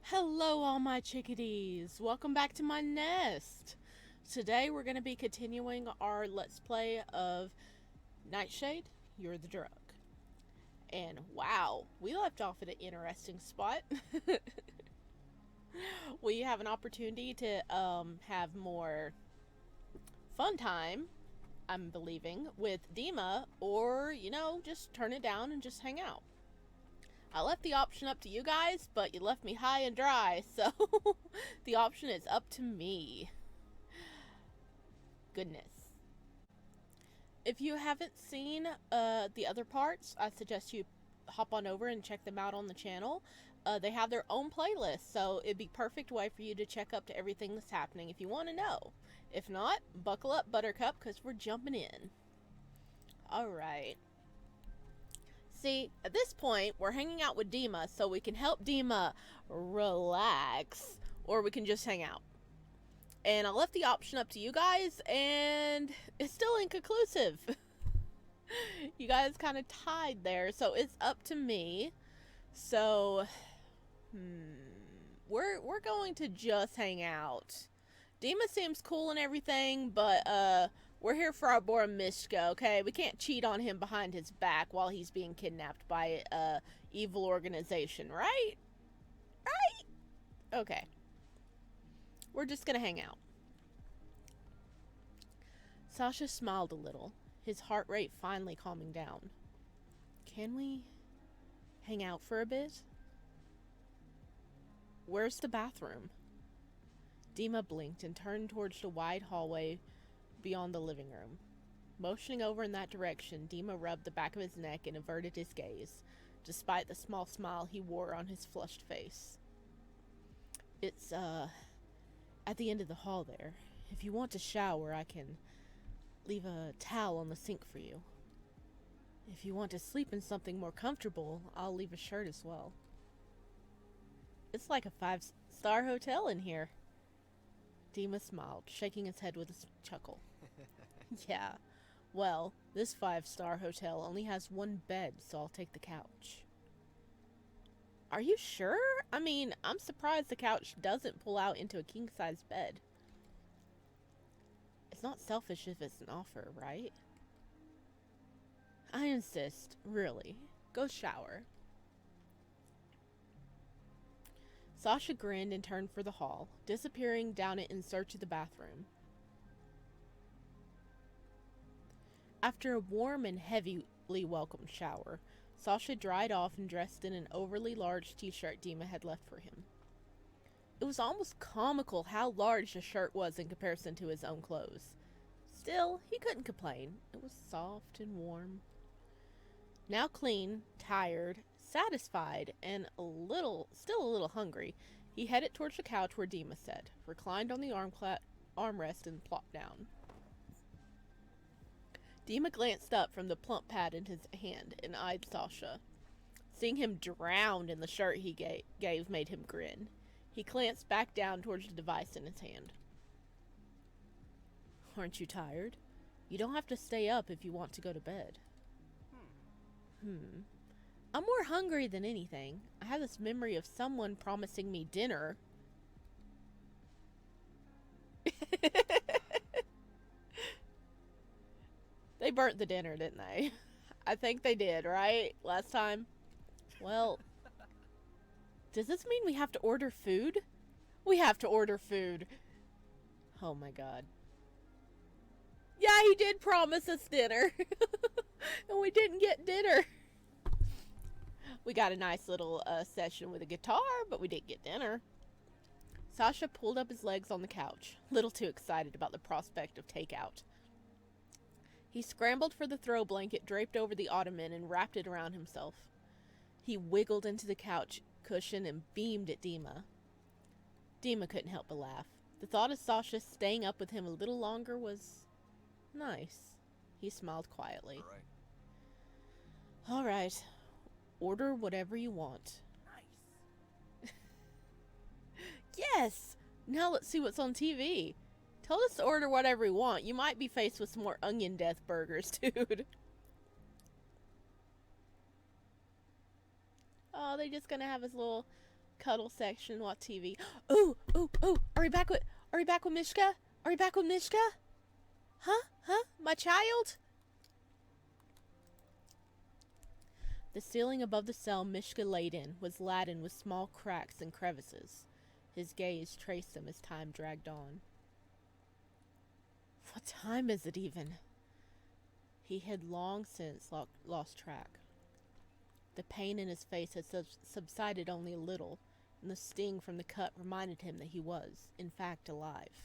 Hello all my chickadees, welcome back to my nest. Today we're going to be continuing our let's play of Nightshade, You're the Drug. And wow, we left off at an interesting spot. We have an opportunity to have more fun time, I'm believing, with Dima, or, just turn it down and just hang out. I left the option up to you guys, but you left me high and dry, so the option is up to me. Goodness. If you haven't seen the other parts, I suggest you hop on over and check them out on the channel. They have their own playlist, so it'd be perfect way for you to check up to everything that's happening if you want to know. If not, buckle up, Buttercup, because we're jumping in. Alright. See, at this point, we're hanging out with Dima, so we can help Dima relax, or we can just hang out. And I left the option up to you guys, and it's still inconclusive. You guys kind of tied there, so it's up to me. So, we're going to just hang out. Dima seems cool and everything, but we're here for our boy Miska, okay? We can't cheat on him behind his back while he's being kidnapped by a evil organization, right? Right? Okay. We're just gonna hang out. Sasha smiled a little, his heart rate finally calming down. Can we hang out for a bit? Where's the bathroom? Dima blinked and turned towards the wide hallway beyond the living room. Motioning over in that direction, Dima rubbed the back of his neck and averted his gaze, despite the small smile he wore on his flushed face. It's, at the end of the hall there. If you want to shower, I can leave a towel on the sink for you. If you want to sleep in something more comfortable, I'll leave a shirt as well. It's like a 5-star hotel in here. Dima smiled, shaking his head with a chuckle. Yeah, well, this 5-star hotel only has one bed, so I'll take the couch. Are you sure? I mean, I'm surprised the couch doesn't pull out into a king-size bed. It's not selfish if it's an offer, right? I insist, really. Go shower. Sasha grinned and turned for the hall, disappearing down it in search of the bathroom. After a warm and heavily welcomed shower, Sasha dried off and dressed in an overly large t-shirt Dima had left for him. It was almost comical how large the shirt was in comparison to his own clothes. Still, he couldn't complain. It was soft and warm. Now clean, tired, satisfied, and still a little hungry, he headed towards the couch where Dima sat, reclined on the armrest and plopped down. Dima glanced up from the plump pad in his hand and eyed Sasha. Seeing him drowned in the shirt he gave made him grin. He glanced back down towards the device in his hand. Aren't you tired? You don't have to stay up if you want to go to bed. I'm more hungry than anything. I have this memory of someone promising me dinner. They burnt the dinner, didn't they? I think they did, right? Last time? Well, does this mean we have to order food? We have to order food. Oh my god. Yeah, he did promise us dinner. And we didn't get dinner. We got a nice little session with a guitar, but we didn't get dinner. Sasha pulled up his legs on the couch, a little too excited about the prospect of takeout. He scrambled for the throw blanket draped over the ottoman and wrapped it around himself. He wiggled into the couch cushion and beamed at Dima. Dima couldn't help but laugh. The thought of Sasha staying up with him a little longer was nice. He smiled quietly. All right. Order whatever you want. Nice. Yes! Now let's see what's on TV. Tell us to order whatever we want. You might be faced with some more onion death burgers, dude. Oh, they're just gonna have his little Cuddle section, watch TV. Ooh, ooh, ooh. Are we back with Miska? Are we back with Miska? Huh? Huh? My child? The ceiling above the cell Mishka laid in was laden with small cracks and crevices. His gaze traced them as time dragged on. What time is it even? He had long since lost track. The pain in his face had subsided only a little, and the sting from the cut reminded him that he was, in fact, alive.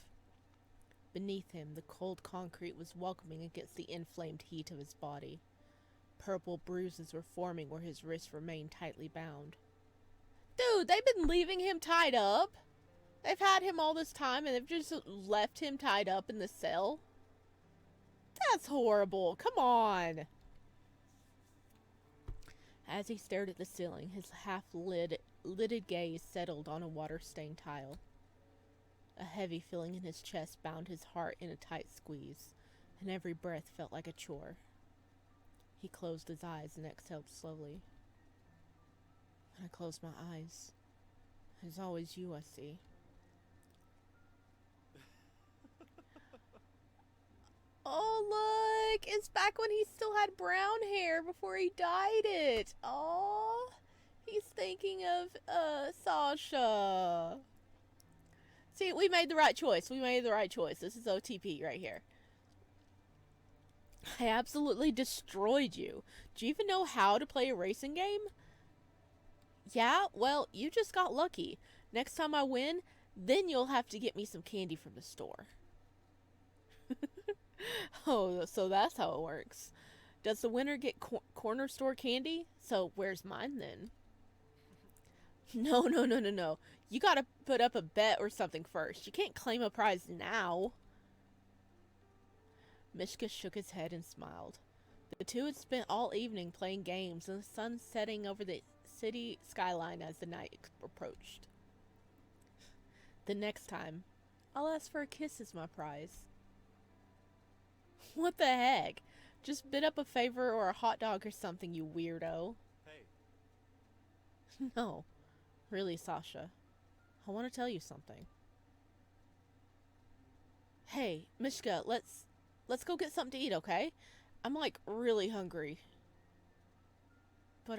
Beneath him, the cold concrete was welcoming against the inflamed heat of his body. Purple bruises were forming where his wrists remained tightly bound. Dude, they've been leaving him tied up. They've had him all this time and they've just left him tied up in the cell. That's horrible. Come on. As he stared at the ceiling, his half-lidded gaze settled on a water-stained tile. A heavy feeling in his chest bound his heart in a tight squeeze, and every breath felt like a chore. He closed his eyes and exhaled slowly. When I close my eyes, there's always you I see. Oh, look! It's back when he still had brown hair before he dyed it. Oh, he's thinking of Sasha. See, we made the right choice. We made the right choice. This is OTP right here. I absolutely destroyed you. Do you even know how to play a racing game? Yeah, well, you just got lucky. Next time I win, then you'll have to get me some candy from the store. Oh, so that's how it works. Does the winner get corner store candy? So where's mine then? No. You gotta put up a bet or something first. You can't claim a prize now. Mishka shook his head and smiled. The two had spent all evening playing games, and the sun setting over the city skyline as the night approached. The next time, I'll ask for a kiss as my prize. What the heck? Just bid up a favor or a hot dog or something, you weirdo. Hey. No. Really, Sasha. I want to tell you something. Hey, Mishka, let's go get something to eat, okay? I'm like really hungry. But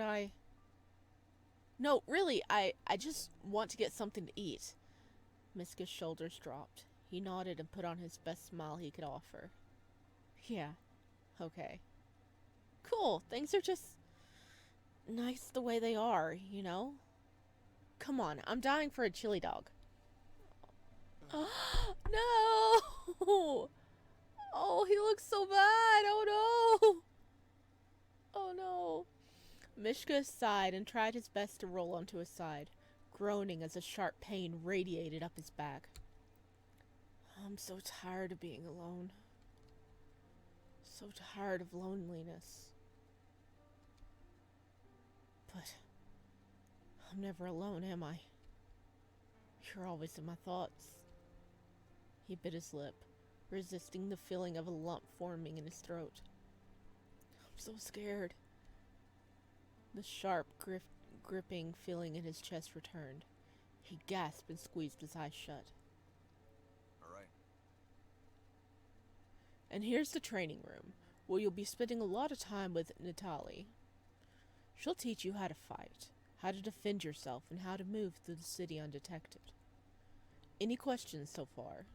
No, really, I just want to get something to eat. Miska's shoulders dropped. He nodded and put on his best smile he could offer. Yeah, okay. Cool, things are just nice the way they are, you know? Come on, I'm dying for a chili dog. No! Oh, he looks so bad. Oh no! Oh no. Mishka sighed and tried his best to roll onto his side, groaning as a sharp pain radiated up his back. I'm so tired of being alone. So tired of loneliness. But I'm never alone, am I? You're always in my thoughts. He bit his lip, resisting the feeling of a lump forming in his throat. I'm so scared. The sharp, gripping feeling in his chest returned. He gasped and squeezed his eyes shut. All right. And here's the training room, where you'll be spending a lot of time with Natalie. She'll teach you how to fight, how to defend yourself, and how to move through the city undetected. Any questions so far?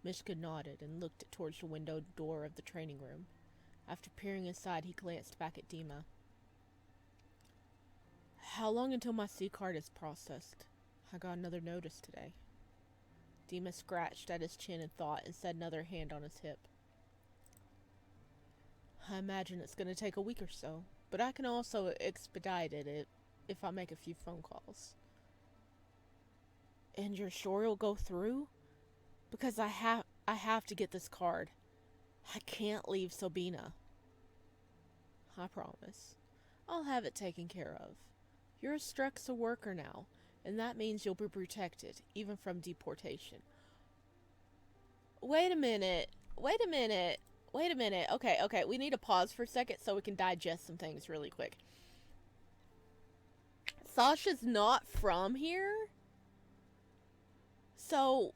Mishka nodded and looked towards the window door of the training room. After peering inside, he glanced back at Dima. How long until my C card is processed? I got another notice today. Dima scratched at his chin in thought and set another hand on his hip. I imagine it's going to take a week or so, but I can also expedite it if I make a few phone calls. And you're sure it'll go through? Because I have to get this card. I can't leave Sabina. I promise. I'll have it taken care of. You're a Strexa worker now, and that means you'll be protected, even from deportation. Wait a minute. Okay, we need to pause for a second so we can digest some things really quick. Sasha's not from here. So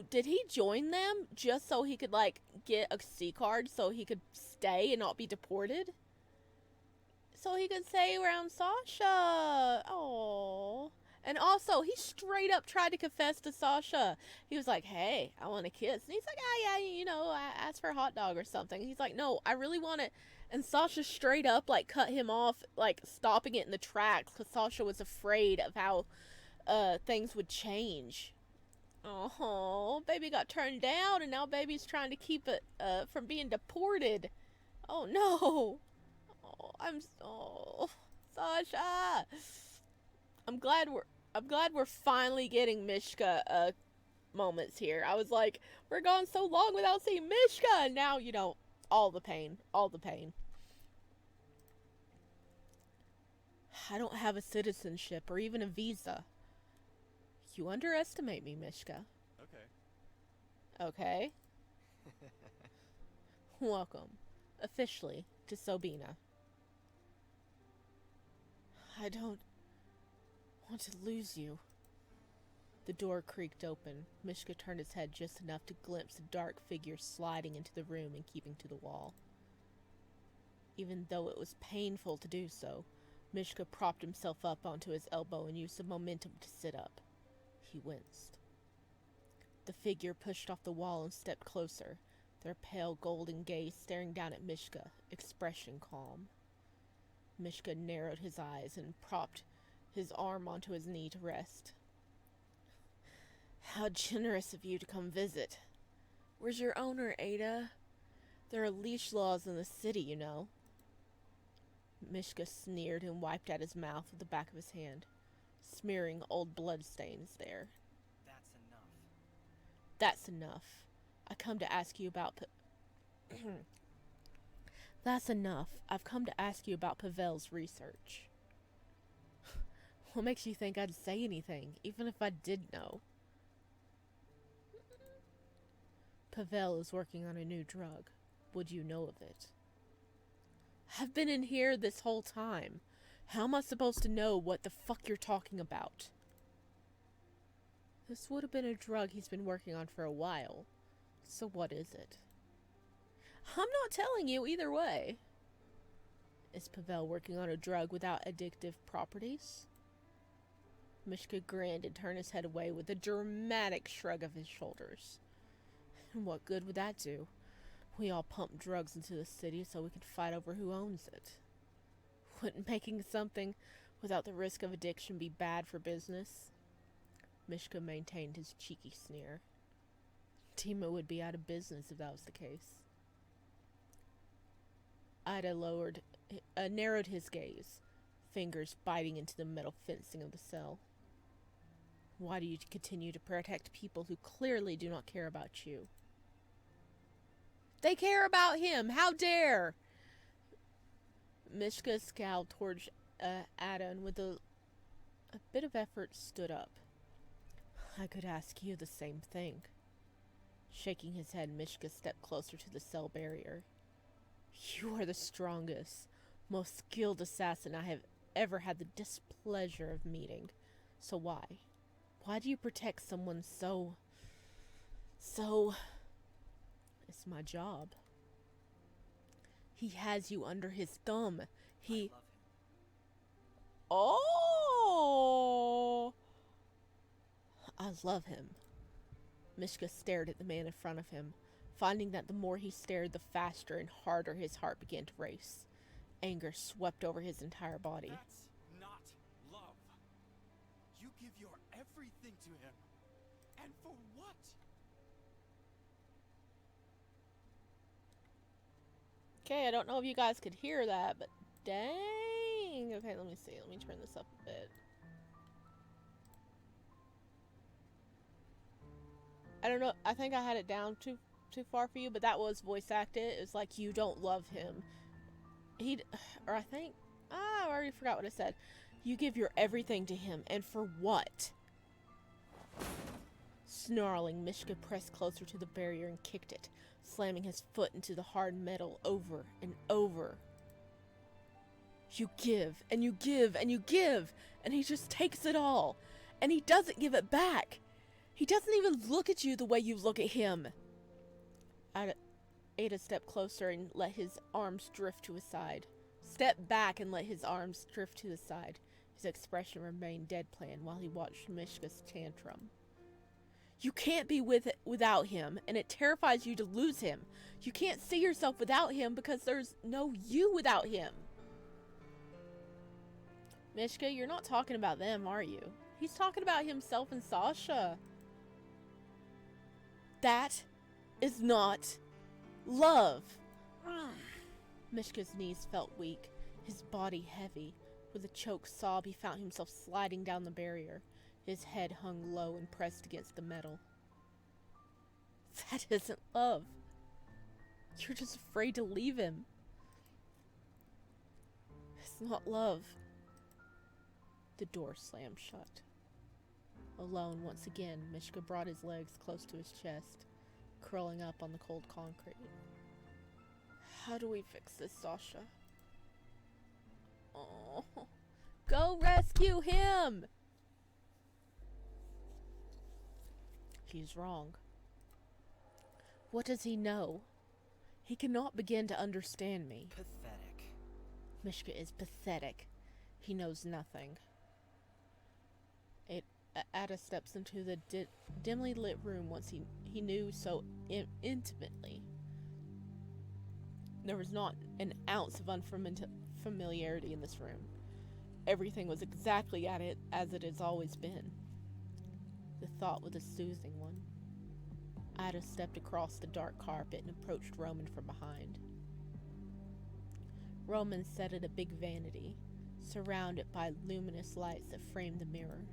did he join them just so he could like get a C card so he could stay and not be deported? So he could stay around Sasha. Oh. And also, he straight up tried to confess to Sasha. He was like, hey, I want a kiss. And he's like, ah, yeah, you know, I asked for a hot dog or something. He's like, no, I really want it. And Sasha straight up, like, cut him off, like, stopping it in the tracks because Sasha was afraid of how things would change. Oh, baby got turned down, and now baby's trying to keep it from being deported. Oh, no. Oh, Sasha. I'm glad we're finally getting Miska moments here. I was like, we're gone so long without seeing Miska, and now, you know, all the pain. I don't have a citizenship or even a visa. You underestimate me, Miska. Okay. Welcome, officially, to Sobina. I don't want to lose you. The door creaked open. Miska turned his head just enough to glimpse a dark figure sliding into the room and keeping to the wall. Even though it was painful to do so, Miska propped himself up onto his elbow and used the momentum to sit up. He winced. The figure pushed off the wall and stepped closer, their pale golden gaze staring down at Miska, expression calm. Miska narrowed his eyes and propped his arm onto his knee to rest. How generous of you to come visit. Where's your owner, Ada? There are leash laws in the city, you know. Miska sneered and wiped at his mouth with the back of his hand, smearing old blood stains there. That's enough. I come to ask you about That's enough. I've come to ask you about Pavel's research. What makes you think I'd say anything, even if I did know? Pavel is working on a new drug. Would you know of it? I've been in here this whole time. How am I supposed to know what the fuck you're talking about? This would have been a drug he's been working on for a while. So what is it? I'm not telling you either way. Is Pavel working on a drug without addictive properties? Miska grinned and turned his head away with a dramatic shrug of his shoulders. And what good would that do? We all pump drugs into the city so we can fight over who owns it. Wouldn't making something without the risk of addiction be bad for business? Miska maintained his cheeky sneer. Timo would be out of business if that was the case. Ida narrowed his gaze, fingers biting into the metal fencing of the cell. Why do you continue to protect people who clearly do not care about you? They care about him! How dare! Miska scowled towards Ada and with a bit of effort stood up. I could ask you the same thing. Shaking his head, Miska stepped closer to the cell barrier. You are the strongest, most skilled assassin I have ever had the displeasure of meeting. So why? Why do you protect someone so... It's my job. He has you under his thumb. He... Oh! I love him. Miska stared at the man in front of him, finding that the more he stared, the faster and harder his heart began to race. Anger swept over his entire body. That's not love. You give your everything to him. And for what? Okay, I don't know if you guys could hear that, but dang. Okay, let me see. Let me turn this up a bit. I don't know. I think I had it down too far for you, but that was voice acted. It was like, you don't love him. I already forgot what I said. You give your everything to him, and for what? Snarling, Miska pressed closer to the barrier and kicked it, slamming his foot into the hard metal over and over. You give, and you give, and you give, and he just takes it all. And he doesn't give it back. He doesn't even look at you the way you look at him. Ada stepped closer and let his arms drift to his side. Stepped back and let his arms drift to his side. His expression remained deadpan while he watched Miska's tantrum. You can't be without him, and it terrifies you to lose him. You can't see yourself without him because there's no you without him. Miska, you're not talking about them, are you? He's talking about himself and Sasha. That is not love. Mishka's knees felt weak, his body heavy. With a choked sob, he found himself sliding down the barrier. His head hung low and pressed against the metal. That isn't love. You're just afraid to leave him. It's not love. The door slammed shut. Alone once again, Miska brought his legs close to his chest, curling up on the cold concrete. How do we fix this, Sasha? Oh, go rescue him! He's wrong. What does he know? He cannot begin to understand me. Pathetic. Miska is pathetic. He knows nothing. Ada steps into the dimly lit room once he knew so intimately. There was not an ounce of unfamiliarity in this room. Everything was exactly as it has always been. The thought was a soothing one. Ada stepped across the dark carpet and approached Roman from behind. Roman sat at a big vanity, surrounded by luminous lights that framed the mirror.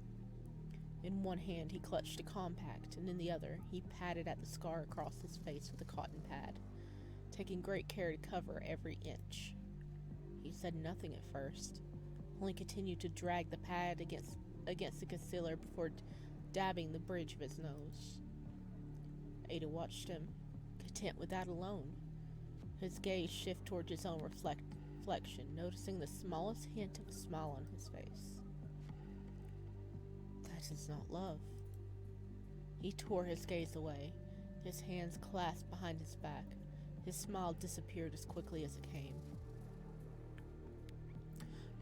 In one hand he clutched a compact, and in the other he patted at the scar across his face with a cotton pad, taking great care to cover every inch. He said nothing at first, only continued to drag the pad against the concealer before dabbing the bridge of his nose. Ada watched him, content with that alone. His gaze shifted towards his own reflection, noticing the smallest hint of a smile on his face. That is not love. He tore his gaze away, his hands clasped behind his back. His smile disappeared as quickly as it came.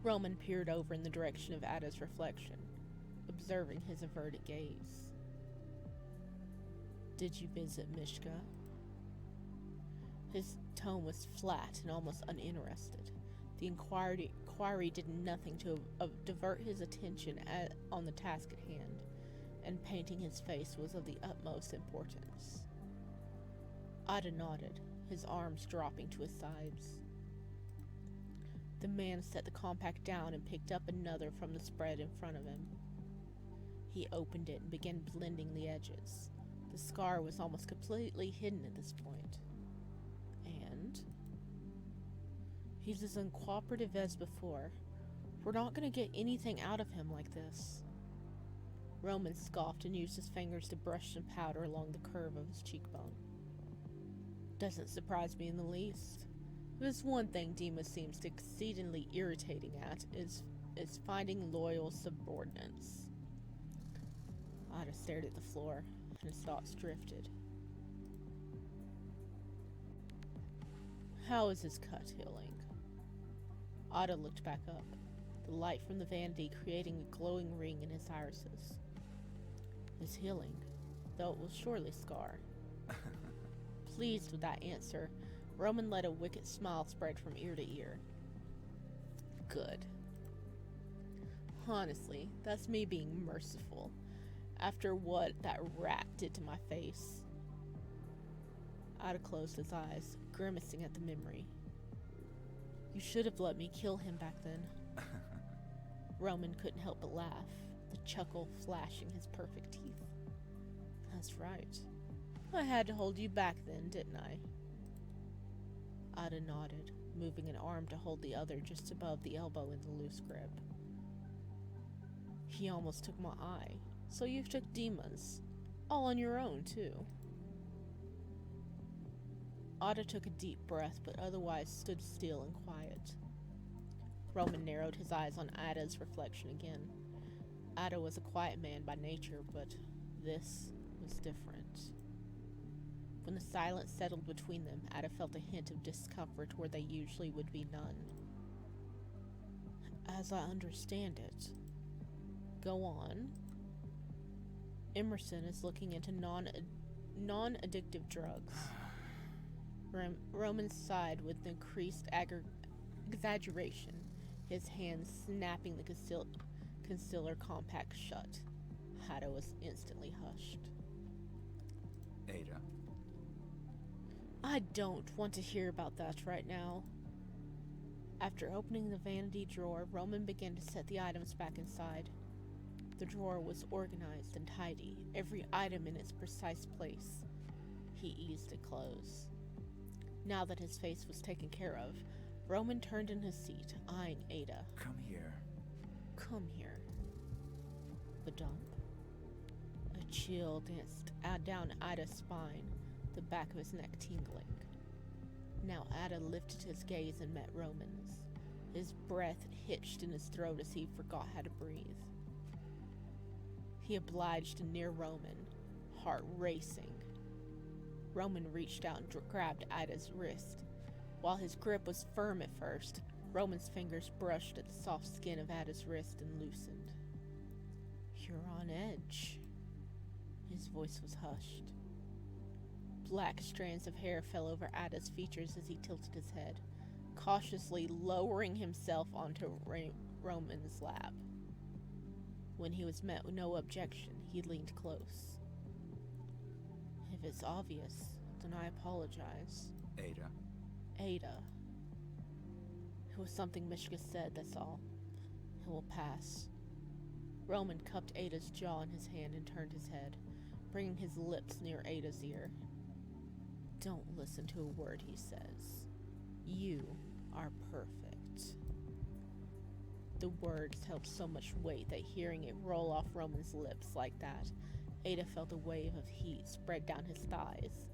Roman peered over in the direction of Ada's reflection, observing his averted gaze. Did you visit Miska? His tone was flat and almost uninterested. The inquiry did nothing to divert his attention on the task at hand, and painting his face was of the utmost importance. Ada nodded, his arms dropping to his sides. The man set the compact down and picked up another from the spread in front of him. He opened it and began blending the edges. The scar was almost completely hidden at this point. And he's as uncooperative as before. We're not going to get anything out of him like this. Roman scoffed and used his fingers to brush some powder along the curve of his cheekbone. Doesn't surprise me in the least. There's one thing Dima seems exceedingly irritating at is finding loyal subordinates. Ada stared at the floor, and his thoughts drifted. How is his cut healing? Ada looked back up, the light from the vanity creating a glowing ring in his irises. His healing, though it will surely scar. Pleased with that answer, Roman let a wicked smile spread from ear to ear. Good. Honestly, that's me being merciful, after what that rat did to my face. Ada closed his eyes, grimacing at the memory. You should have let me kill him back then. Roman couldn't help but laugh, the chuckle flashing his perfect teeth. That's right. I had to hold you back then, didn't I? Ada nodded, moving an arm to hold the other just above the elbow in the loose grip. He almost took my eye, so you took Dima's. All on your own, too. Ada took a deep breath, but otherwise stood still and quiet. Roman narrowed his eyes on Ada's reflection again. Ada was a quiet man by nature, but this was different. When the silence settled between them, Ada felt a hint of discomfort where there usually would be none. As I understand it. Go on. Emerson is looking into non-addictive drugs. Roman sighed with increased exaggeration, his hands snapping the concealer compact shut. Ada was instantly hushed. Ada? I don't want to hear about that right now. After opening the vanity drawer, Roman began to set the items back inside. The drawer was organized and tidy, every item in its precise place. He eased it close. Now that his face was taken care of, Roman turned in his seat, eyeing Ada. Come here. Come here. The dump. A chill danced down Ada's spine, the back of his neck tingling. Now Ada lifted his gaze and met Roman's. His breath hitched in his throat as he forgot how to breathe. He obliged near Roman, heart racing. Roman reached out and grabbed Ida's wrist. While his grip was firm at first, Roman's fingers brushed at the soft skin of Ida's wrist and loosened. You're on edge. His voice was hushed. Black strands of hair fell over Ida's features as he tilted his head, cautiously lowering himself onto Roman's lap. When he was met with no objection, he leaned close. If it's obvious, then I apologize. Ada? Ada. It was something Miska said, that's all. It will pass. Roman cupped Ada's jaw in his hand and turned his head, bringing his lips near Ada's ear. Don't listen to a word he says. You are perfect. The words held so much weight that hearing it roll off Roman's lips like that, Ada felt a wave of heat spread down his thighs.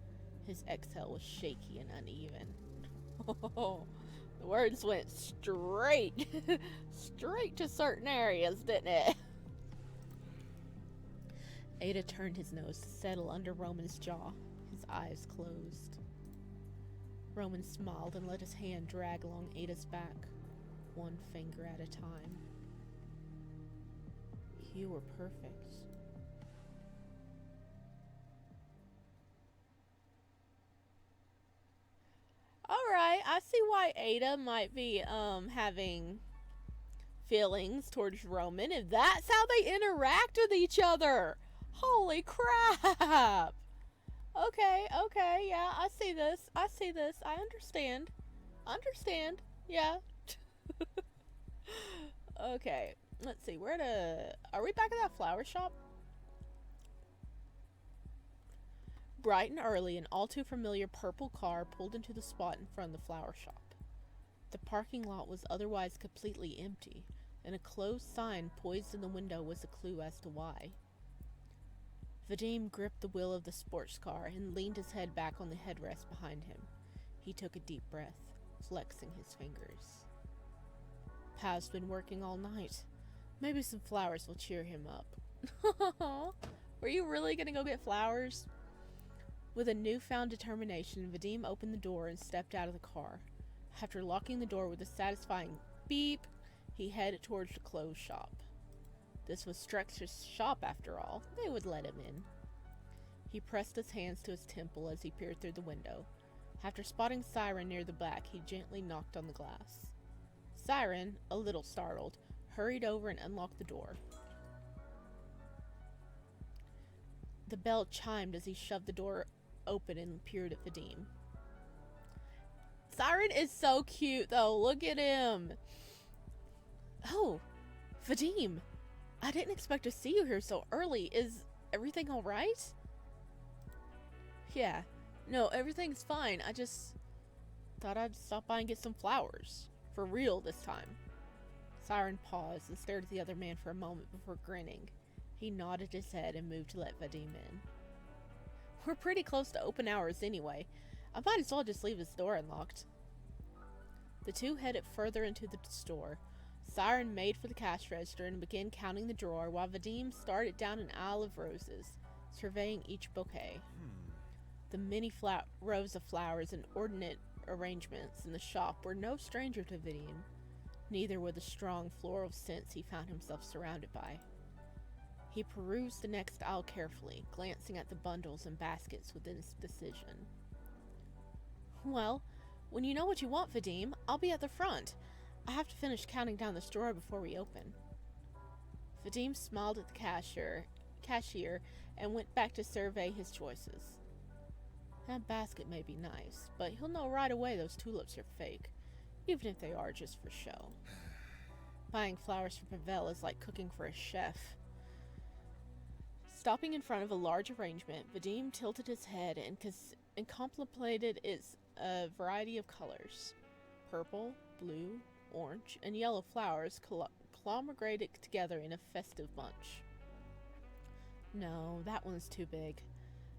His exhale was shaky and uneven. Oh, the words went straight to certain areas, didn't it? Ada turned his nose to settle under Roman's jaw, his eyes closed. Roman smiled and let his hand drag along Ada's back, one finger at a time. You were perfect. Alright, I see why Ada might be having feelings towards Roman if that's how they interact with each other. Holy crap! Okay, yeah, I see this. I understand. Yeah. Okay, let's see, are we back at that flower shop? Bright and early, an all too familiar purple car pulled into the spot in front of the flower shop. The parking lot was otherwise completely empty, and a closed sign poised in the window was a clue as to why. Vadim gripped the wheel of the sports car and leaned his head back on the headrest behind him. He took a deep breath, flexing his fingers. Pav's been working all night. Maybe some flowers will cheer him up. Were you really gonna go get flowers? With a newfound determination, Vadim opened the door and stepped out of the car. After locking the door with a satisfying beep, he headed towards the closed shop. This was Strex's shop after all. They would let him in. He pressed his hands to his temple as he peered through the window. After spotting Siren near the back, he gently knocked on the glass. Siren, a little startled, hurried over and unlocked the door. The bell chimed as he shoved the door open and peered at Vadim. Siren is so cute, though. Look at him. Oh, Vadim. I didn't expect to see you here so early. Is everything all right? Yeah. No, everything's fine. I just thought I'd stop by and get some flowers. For real this time. Siren paused and stared at the other man for a moment before grinning. He nodded his head and moved to let Vadim in. We're pretty close to open hours anyway. I might as well just leave this door unlocked. The two headed further into the store, Siren made for the cash register and began counting the drawer while Vadim started down an aisle of roses, surveying each bouquet. The many rows of flowers and ornate arrangements in the shop were no stranger to Vadim, neither were the strong floral scents he found himself surrounded by. He perused the next aisle carefully, glancing at the bundles and baskets with indecision. Well, when you know what you want, Vadim, I'll be at the front. I have to finish counting down this drawer before we open. Vadim smiled at the cashier and went back to survey his choices. That basket may be nice, but he'll know right away those tulips are fake, even if they are just for show. Buying flowers for Pavel is like cooking for a chef. Stopping in front of a large arrangement, Vadim tilted his head and contemplated its variety of colors. Purple, blue, orange, and yellow flowers conglomerated together in a festive bunch. No, that one's too big.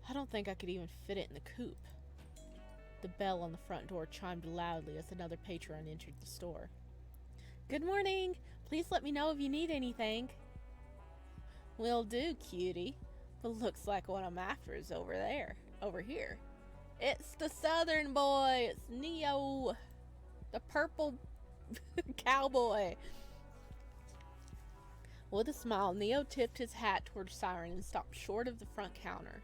I don't think I could even fit it in the coupe. The bell on the front door chimed loudly as another patron entered the store. Good morning! Please let me know if you need anything. Will do, cutie. But looks like what I'm after is over here. It's the southern boy! It's Neo! The purple cowboy! With a smile, Neo tipped his hat toward Siren and stopped short of the front counter.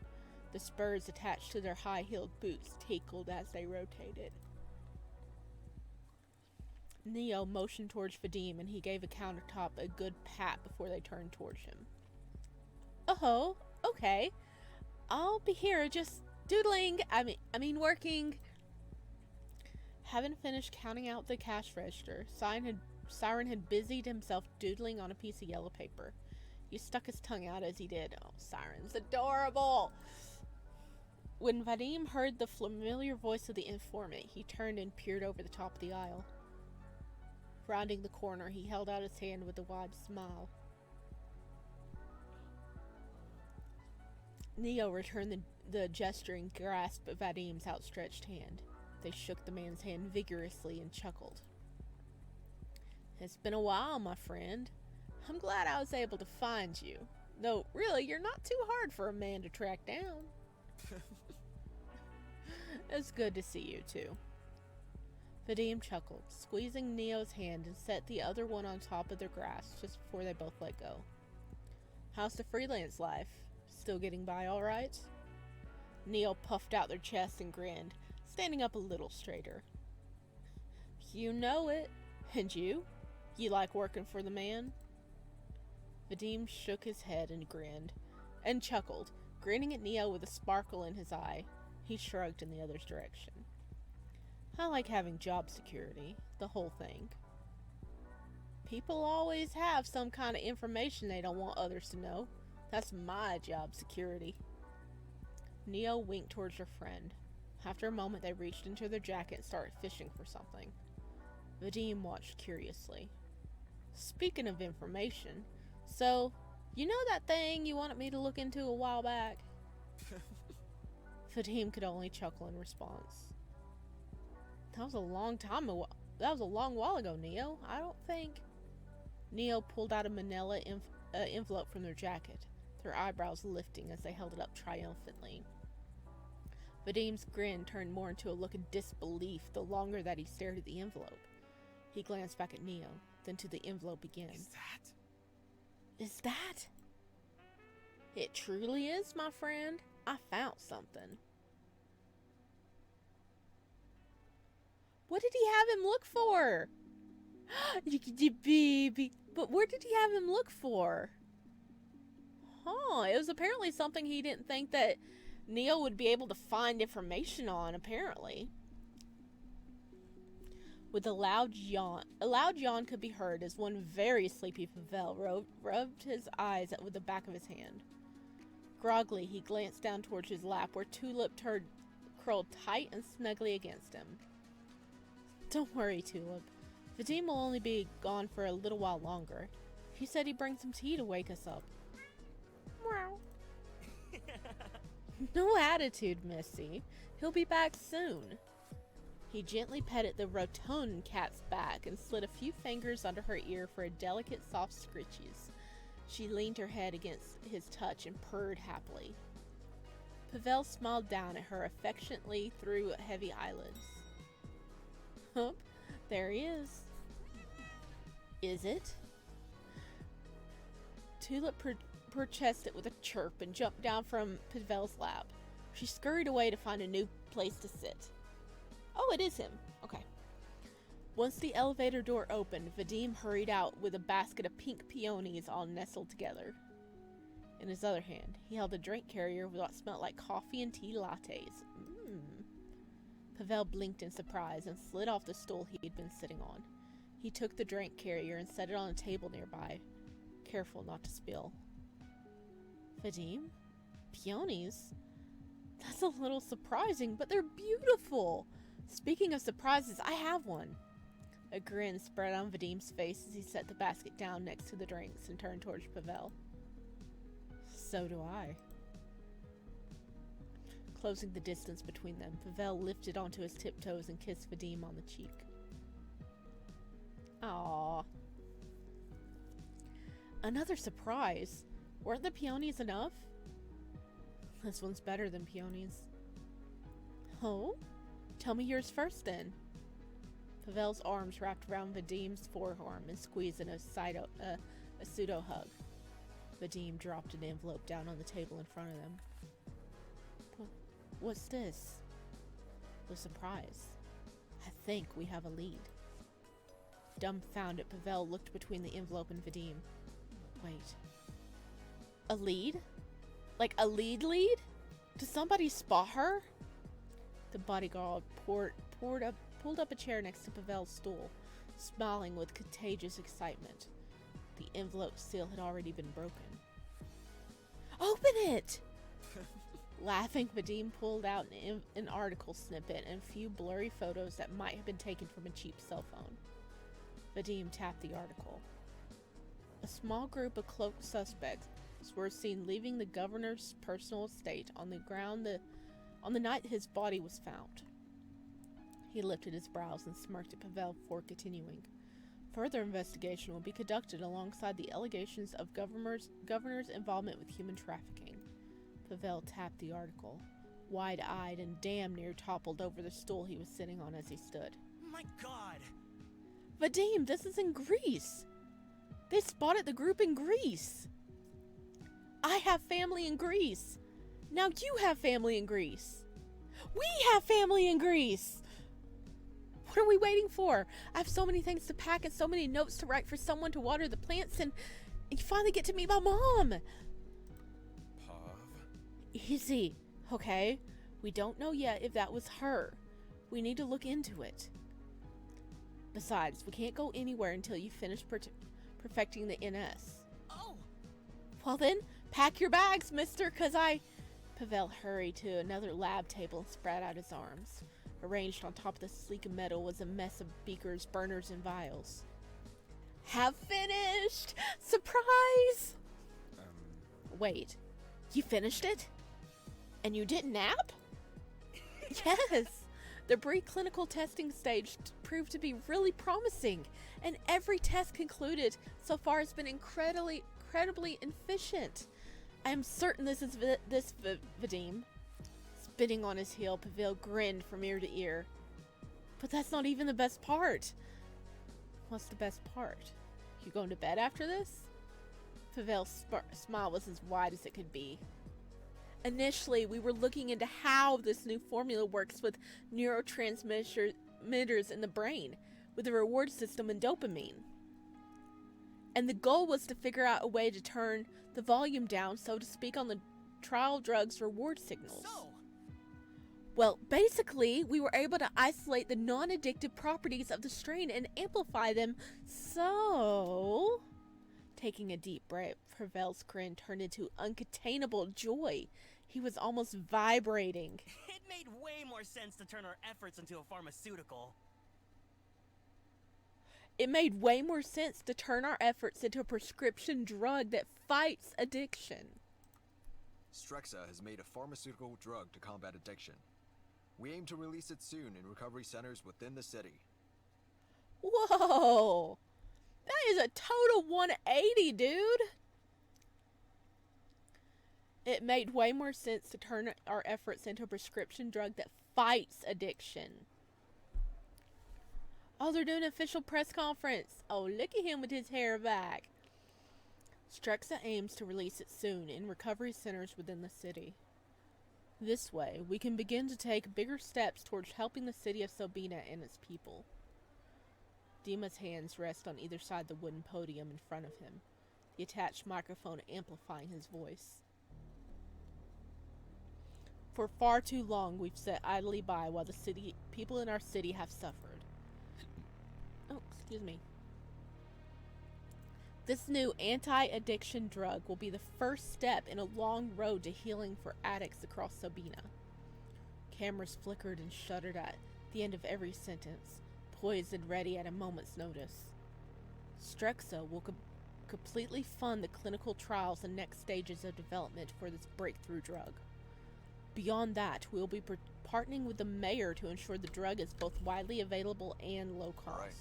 The spurs attached to their high-heeled boots tinkled as they rotated. Neo motioned towards Vadim and he gave a countertop a good pat before they turned towards him. Oh, okay. I'll be here just doodling. I mean working. Having finished counting out the cash register, Siren had busied himself doodling on a piece of yellow paper. He stuck his tongue out as he did. Oh, Siren's adorable! When Vadim heard the familiar voice of the informant, he turned and peered over the top of the aisle. Rounding the corner, he held out his hand with a wide smile. Neo returned the gesture and grasped Vadim's outstretched hand. They shook the man's hand vigorously and chuckled. It's been a while, my friend. I'm glad I was able to find you. Though, really, you're not too hard for a man to track down. It's good to see you, too. Vadim chuckled, squeezing Neo's hand and set the other one on top of their grasp just before they both let go. How's the freelance life? Still getting by all right? Neo puffed out their chest and grinned, standing up a little straighter. You know it. And you? You like working for the man? Vadim shook his head and grinned, and chuckled, grinning at Neo with a sparkle in his eye. He shrugged in the other's direction. I like having job security, the whole thing. People always have some kind of information they don't want others to know. That's my job security. Neo winked towards her friend. After a moment, they reached into their jacket and started fishing for something. Vadim watched curiously. Speaking of information, so, you know that thing you wanted me to look into a while back? Vadim could only chuckle in response. That was a long while ago, Neo. I don't think... Neo pulled out a manila envelope from their jacket, their eyebrows lifting as they held it up triumphantly. Vadim's grin turned more into a look of disbelief the longer that he stared at the envelope. He glanced back at Neo, then to the envelope again. Is that? It truly is, my friend. I found something. What did he have him look for? Baby. But where did he have him look for? Huh, it was apparently something he didn't think that Neo would be able to find information on, apparently. With a loud yawn could be heard as one very sleepy Pavel rubbed his eyes with the back of his hand. Groggily, he glanced down towards his lap where Tulip curled tight and snugly against him. Don't worry, Tulip. Vadim will only be gone for a little while longer. He said he'd bring some tea to wake us up. Meow. No attitude, Missy. He'll be back soon. He gently petted the rotund cat's back and slid a few fingers under her ear for a delicate, soft scritches. She leaned her head against his touch and purred happily. Pavel smiled down at her affectionately through heavy eyelids. Hup, there he is. Is it? Tulip protested with a chirp and jumped down from Pavel's lap. She scurried away to find a new place to sit. Oh, it is him. Okay. Once the elevator door opened, Vadim hurried out with a basket of pink peonies all nestled together. In his other hand, he held a drink carrier with what smelled like coffee and tea lattes. Pavel blinked in surprise and slid off the stool he had been sitting on. He took the drink carrier and set it on a table nearby, careful not to spill. Vadim? Peonies? That's a little surprising, but they're beautiful! Speaking of surprises, I have one. A grin spread on Vadim's face as he set the basket down next to the drinks and turned towards Pavel. So do I. Closing the distance between them, Pavel lifted onto his tiptoes and kissed Vadim on the cheek. Aww. Another surprise. Weren't the peonies enough? This one's better than peonies. Oh? Tell me yours first, then. Pavel's arms wrapped around Vadim's forearm and squeezed in a pseudo hug. Vadim dropped an envelope down on the table in front of them. What's this? The surprise. I think we have a lead. Dumbfounded, Pavel looked between the envelope and Vadim. Wait. A lead? Like a lead? Did somebody spot her? The bodyguard pulled up a chair next to Pavel's stool, smiling with contagious excitement. The envelope seal had already been broken. Open it! Laughing, Vadim pulled out an article snippet and a few blurry photos that might have been taken from a cheap cell phone. Vadim tapped the article. A small group of cloaked suspects were seen leaving the governor's personal estate on the night his body was found. He lifted his brows and smirked at Pavel before continuing. Further investigation will be conducted alongside the allegations of governor's involvement with human trafficking. Pavel tapped the article, wide-eyed and damn near toppled over the stool he was sitting on as he stood. My God! Vadim, this is in Greece! They spotted the group in Greece! I have family in Greece! Now you have family in Greece! We have family in Greece! What are we waiting for? I have so many things to pack and so many notes to write for someone to water the plants, and you finally get to meet my mom! Easy, okay? We don't know yet if that was her. We need to look into it. Besides, we can't go anywhere until you finish perfecting the NS. Oh! Well then, pack your bags, mister, Pavel hurried to another lab table and spread out his arms. Arranged on top of the sleek metal was a mess of beakers, burners, and vials. Have finished! Surprise! Wait, you finished it? And you didn't nap? Yes! The preclinical testing stage proved to be really promising, and every test concluded so far has been incredibly efficient. I am certain this is Vadim. Spitting on his heel, Pavel grinned from ear to ear. But that's not even the best part. What's the best part? You going to bed after this? Pavel's smile was as wide as it could be. Initially, we were looking into how this new formula works with neurotransmitters in the brain, with the reward system and dopamine. And the goal was to figure out a way to turn the volume down, so to speak, on the trial drug's reward signals. Well, basically, we were able to isolate the non-addictive properties of the strain and amplify them, so... Taking a deep breath, Pavel's grin turned into uncontainable joy. He was almost vibrating. It made way more sense to turn our efforts into a pharmaceutical. It made way more sense to turn our efforts into a prescription drug that fights addiction. Strexa has made a pharmaceutical drug to combat addiction. We aim to release it soon in recovery centers within the city. Whoa! That is a total 180, dude! It made way more sense to turn our efforts into a prescription drug that fights addiction. Oh, they're doing an official press conference. Oh, look at him with his hair back. Strexa aims to release it soon in recovery centers within the city. This way, we can begin to take bigger steps towards helping the city of Sobina and its people. Dima's hands rest on either side the wooden podium in front of him, the attached microphone amplifying his voice. For far too long, we've sat idly by while the people in our city have suffered. Oh, excuse me. This new anti-addiction drug will be the first step in a long road to healing for addicts across Sobina. Cameras flickered and shuddered at the end of every sentence, poised and ready at a moment's notice. Strexa will completely fund the clinical trials and next stages of development for this breakthrough drug. Beyond that, we'll be partnering with the mayor to ensure the drug is both widely available and low cost. All right.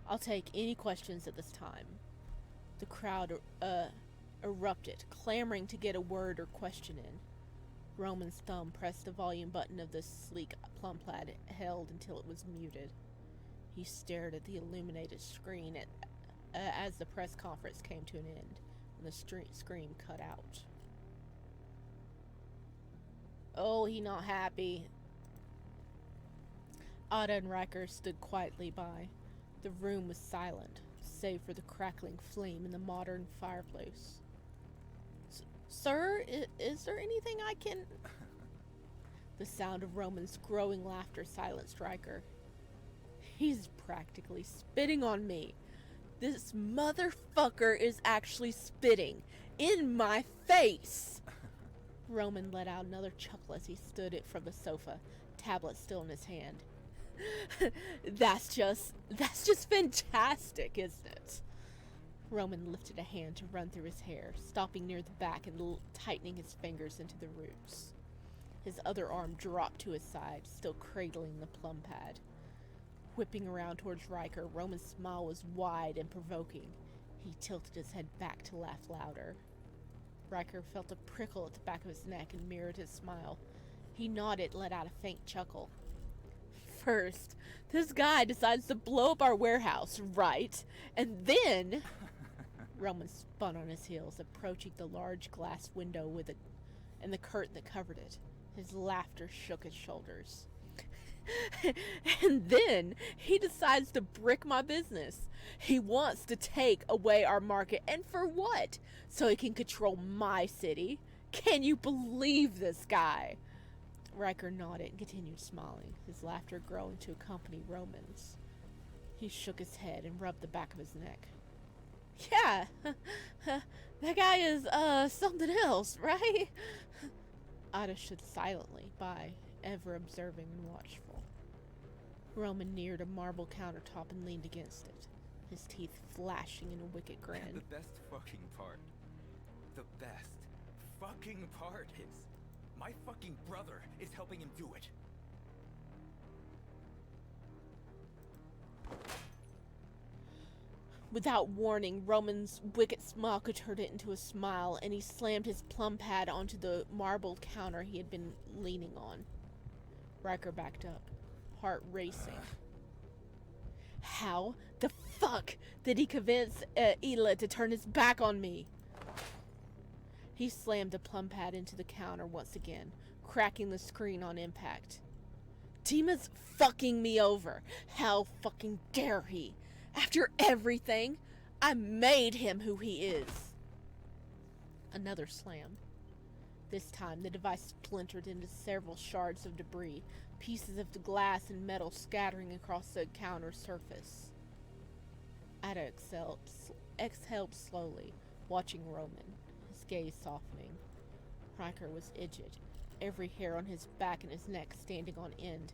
I'll take any questions at this time. The crowd erupted, clamoring to get a word or question in. Roman's thumb pressed the volume button of the sleek plum plaid held until it was muted. He stared at the illuminated screen as the press conference came to an end, and the scream cut out. Oh, he not happy. Ada and Riker stood quietly by. The room was silent, save for the crackling flame in the modern fireplace. Sir, is there anything I can... The sound of Roman's growing laughter silenced Riker. He's practically spitting on me. This motherfucker is actually spitting in my face. Roman let out another chuckle as he stood it from the sofa, tablet still in his hand. That's just fantastic, isn't it? Roman lifted a hand to run through his hair, stopping near the back and tightening his fingers into the roots. His other arm dropped to his side, still cradling the plum pad. Whipping around towards Riker, Roman's smile was wide and provoking. He tilted his head back to laugh louder. Riker felt a prickle at the back of his neck and mirrored his smile. He nodded, let out a faint chuckle. First, this guy decides to blow up our warehouse, right? And then... Roman spun on his heels, approaching the large glass window and the curtain that covered it. His laughter shook his shoulders. And then he decides to brick my business. He wants to take away our market. And for what? So he can control my city? Can you believe this guy? Riker nodded and continued smiling, his laughter growing to accompany Roman's. He shook his head and rubbed the back of his neck. Yeah, that guy is, something else, right? Ada stood silently by, ever observing and watchful. Roman neared a marble countertop and leaned against it, his teeth flashing in a wicked grin. And the best fucking part is, my fucking brother is helping him do it. Without warning, Roman's wicked smile could turn it into a smile, and he slammed his plum pad onto the marble counter he had been leaning on. Riker backed up, heart racing. How the fuck did he convince Ela to turn his back on me? He slammed the plum pad into the counter once again, cracking the screen on impact. Dima's fucking me over. How fucking dare he? After everything, I made him who he is. Another slam. This time, the device splintered into several shards of debris, pieces of the glass and metal scattering across the counter surface. Ada exhaled slowly, watching Roman, his gaze softening. Riker was rigid, every hair on his back and his neck standing on end.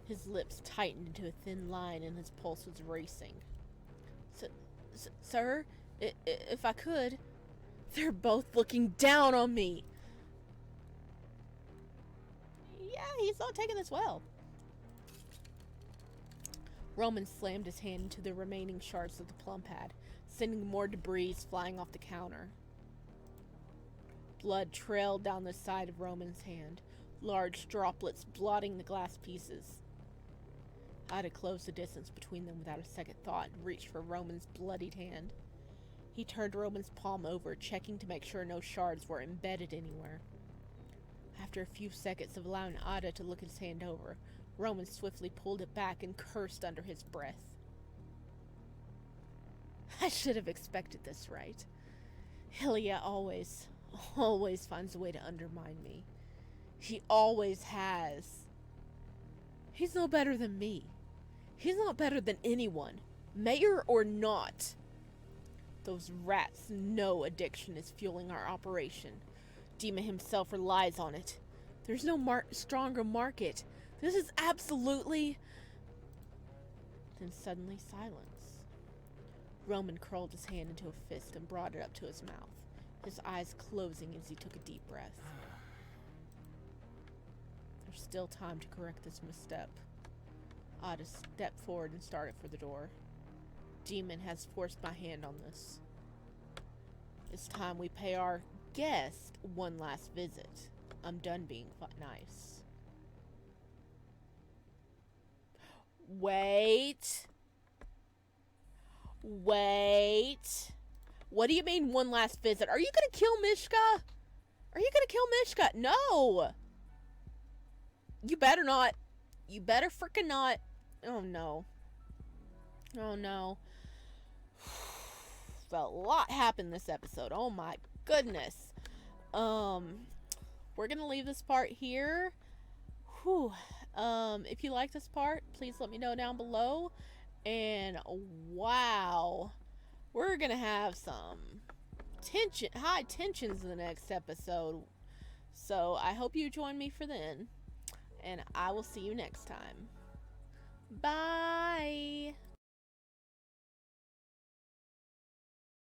His lips tightened into a thin line and his pulse was racing. Sir, if I could... They're both looking down on me. Yeah, he's It's not taking this well. Roman slammed his hand into the remaining shards of the plum pad, sending more debris flying off the counter. Blood trailed down the side of Roman's hand, large droplets blotting the glass pieces. Ida closed the distance between them without a second thought and reached for Roman's bloodied hand. He turned Roman's palm over, checking to make sure no shards were embedded anywhere. After a few seconds of allowing Ida to look his hand over, Roman swiftly pulled it back and cursed under his breath. I should have expected this, right? Hillia always finds a way to undermine me. He always has. He's no better than me. He's not better than anyone, mayor or not. Those rats know addiction is fueling our operation. Dima himself relies on it. There's no stronger market. This is absolutely... Then suddenly silence. Roman curled his hand into a fist and brought it up to his mouth, his eyes closing as he took a deep breath. There's still time to correct this misstep. Ada stepped forward and started for the door. Demon has forced my hand on this. It's time we pay our guest one last visit. I'm done being nice. Wait. What do you mean one last visit? Are you gonna kill Miska? Are you gonna kill Miska? No! You better not. You better freaking not. Oh no. Oh no. Well, a lot happened this episode. Oh my goodness. We're gonna leave this part here. Whew. If you like this part, please let me know down below. And wow, we're gonna have some high tensions in the next episode. So I hope you join me for then. And I will see you next time. Bye.